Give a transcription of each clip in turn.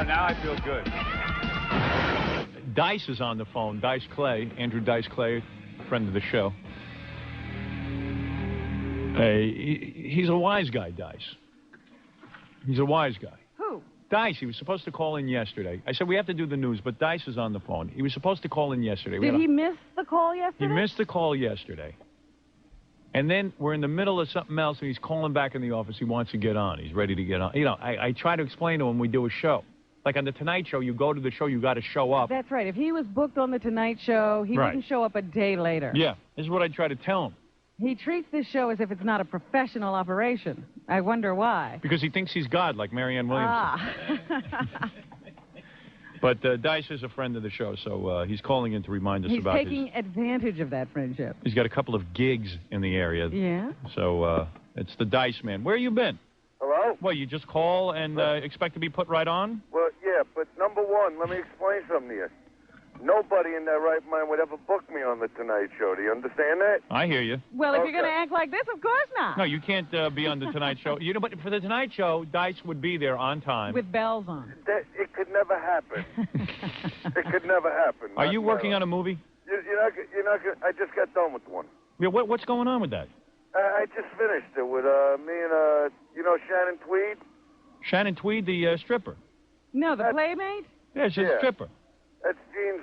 now I feel good. Dice is on the phone. Dice Clay, Andrew Dice Clay, friend of the show. He's a wise guy, Dice. He's a wise guy. Who? Dice. He was supposed to call in yesterday. I said we have to do the news, but Dice is on the phone. He was supposed to call in yesterday. Did he miss the call yesterday? He missed the call yesterday. And then we're in the middle of something else, and he's calling back in the office. He wants to get on. He's ready to get on. You know, I try to explain to him we do a show. Like on The Tonight Show, you go to the show, you got to show up. That's right. If he was booked on The Tonight Show, he wouldn't show up a day later. Yeah, this is what I try to tell him. He treats this show as if it's not a professional operation. I wonder why. Because he thinks he's God, like Marianne Williamson. But Dice is a friend of the show, so he's calling in to remind us about He's taking advantage of that friendship. He's got a couple of gigs in the area. Yeah? So it's the Dice Man. Where you been? Hello? Well, you just call and expect to be put right on? Well, yeah, but number one, let me explain something to you. Nobody in their right mind would ever book me on The Tonight Show. Do you understand that? I hear you. Well, if you're going to act like this, of course not. No, you can't be on The Tonight Show. You know, but for The Tonight Show, Dice would be there on time. With bells on. It could never happen. It could never happen. Are you working on a movie? You're not gonna, I just got done with one. Yeah, what's going on with that? I just finished it with me and, Shannon Tweed. Shannon Tweed, the stripper. No, the Playmate? Yeah, she's a stripper. That's Gene's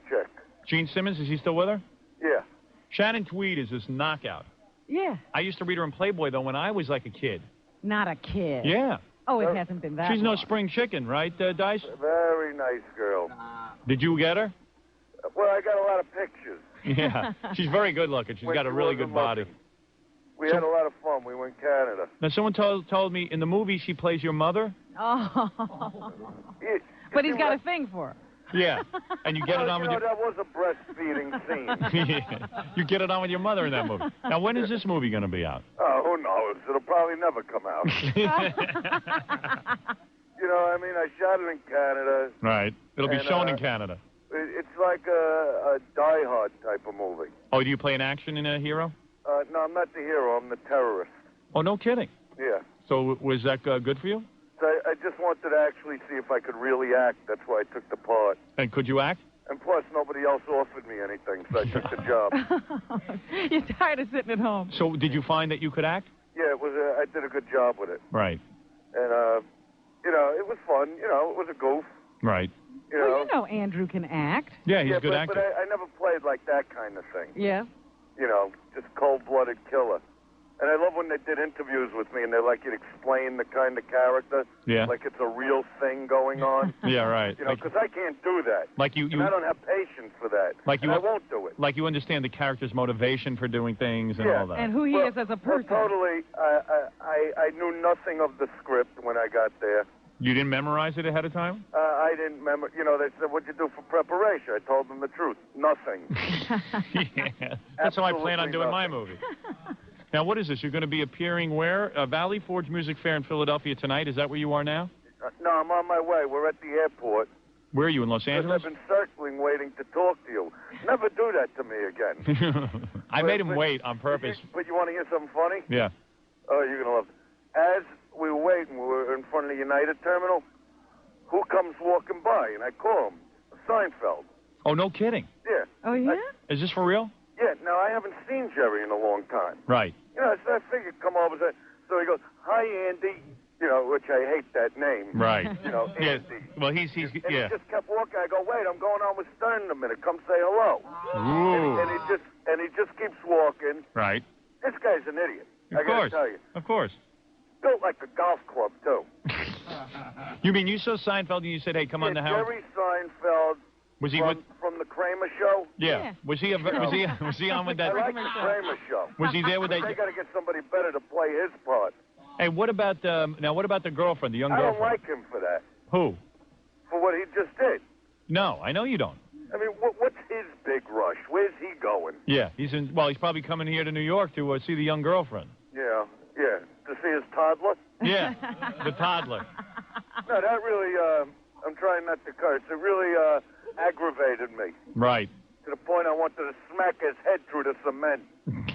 chick. Gene Simmons, is he still with her? Yeah. Shannon Tweed is this knockout. Yeah. I used to read her in Playboy, though, when I was like a kid. Not a kid. Yeah. Oh, it hasn't been that She's long. no spring chicken, right, Dice? Very nice girl. Did you get her? Well, I got a lot of pictures. Yeah. She's very good looking. She's got a really good body. We had a lot of fun. We went to Canada. Now, someone told me in the movie she plays your mother. Oh. But he's got a thing for her. Yeah. And you get it on with your... that was a breastfeeding scene. You get it on with your mother in that movie. Now, when is this movie going to be out? Oh, who knows? It'll probably never come out. I shot it in Canada. Right. It'll be shown in Canada. It's like a Die Hard type of movie. Oh, do you play an action in a hero? No, I'm not the hero. I'm the terrorist. Oh, no kidding. Yeah. So was that good for you? So I just wanted to actually see if I could really act. That's why I took the part. And could you act? And plus, nobody else offered me anything, so I took the job. You're tired of sitting at home. So did you find that you could act? Yeah, it was. I did a good job with it. Right. And, it was fun. It was a goof. Right. Well, Andrew can act. Yeah, he's a good actor. But I never played like that kind of thing. Yeah. Just cold-blooded killer. And I love when they did interviews with me and they like you to explain the kind of character. Yeah. Like it's a real thing going on. Yeah, right. Because I can't do that. Like you and I don't have patience for that. And I won't do it. Like you understand the character's motivation for doing things and all that. And who he is as a person. Well, totally. I knew nothing of the script when I got there. You didn't memorize it ahead of time? I didn't remember. They said, what'd you do for preparation? I told them the truth. Nothing. Yeah. That's how I plan on doing my movie. Now, what is this? You're going to be appearing where? Valley Forge Music Fair in Philadelphia tonight. Is that where you are now? No, I'm on my way. We're at the airport. Where are you, in Los Angeles? I've been circling, waiting to talk to you. Never do that to me again. I made him wait on purpose. But you want to hear something funny? Yeah. Oh, you're going to love it. As we were waiting, we were in front of the United Terminal. Who comes walking by? And I call him. Seinfeld. Oh, no kidding. Yeah. Oh, yeah? Is this for real? Yeah. Now, I haven't seen Jerry in a long time. Right. So I figured come over. So he goes, hi, Andy. Which I hate that name. Right. Andy. Yeah. Well, he's And he just kept walking. I go, wait, I'm going on with Stern in a minute. Come say hello. Ooh. And he just keeps walking. Right. This guy's an idiot. Of I course. gotta tell you. Of course. Built like a golf club too. You mean you saw Seinfeld and you said, hey, come on the house? Jerry Seinfeld. Was he from the Kramer Show? Yeah. Was he on with that? I like the Kramer Show. Was he there with that? They got to get somebody better to play his part. Hey, what about what about the girlfriend, the young I girlfriend? don't like him for that. Who? For what he just did. No, I know you don't. I mean, what's his big rush? Where's he going? Yeah, he's probably coming here to New York to see the young girlfriend. Yeah. To see his toddler? Yeah, the toddler. No, that really, I'm trying not to curse. It really aggravated me. Right. To the point I wanted to smack his head through the cement.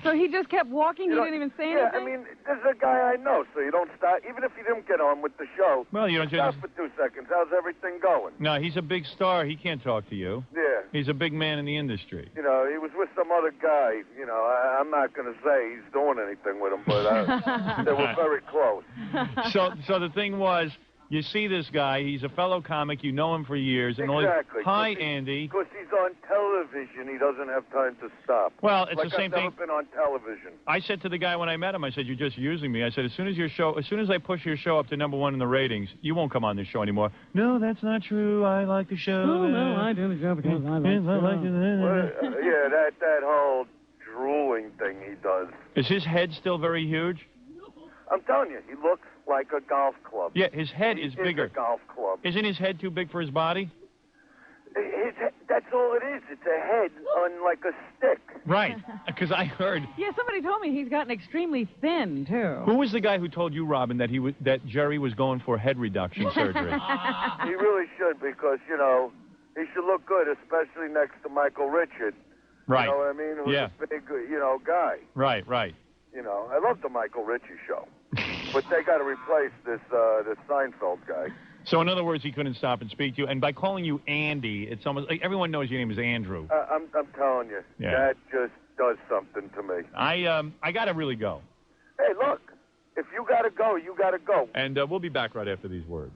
So he just kept walking? He didn't even say anything? Yeah, I mean, this is a guy I know, so you don't start, even if you didn't get on with the show. Well, you don't stop just... for 2 seconds. How's everything going? No, he's a big star. He can't talk to you. Yeah. He's a big man in the industry. You know, he was with some other guy. You know, I'm not going to say he's doing anything with him, but they were very close. So the thing was, you see this guy. He's a fellow comic. You know him for years. And Exactly. Hi, Andy. Because he's on television, he doesn't have time to stop. Well, it's like the same I've thing. never been on television. I said to the guy when I met him, I said, you're just using me. I said, as soon as I push your show up to #1 in the ratings, you won't come on this show anymore. No, that's not true. I like the show. Oh, no, I do the show because I like it. Well, yeah, that whole drooling thing he does. Is his head still very huge? I'm telling you, he looks like a golf club. Yeah, his head is He bigger. a golf club. Isn't his head too big for his body? That's all it is. It's a head on like a stick. Right, because I heard. Yeah, somebody told me he's gotten extremely thin, too. Who was the guy who told you, Robin, that Jerry was going for head reduction surgery? He really should, because, you know, he should look good, especially next to Michael Richards. Right. You know what I mean? Who's a big, you know, guy. Right, right. You know, I love the Michael Richie show. But they got to replace this Seinfeld guy. So, in other words, he couldn't stop and speak to you. And by calling you Andy, it's almost like everyone knows your name is Andrew. I'm telling you, that just does something to me. I got to really go. Hey, look, if you got to go, you got to go. And we'll be back right after these words.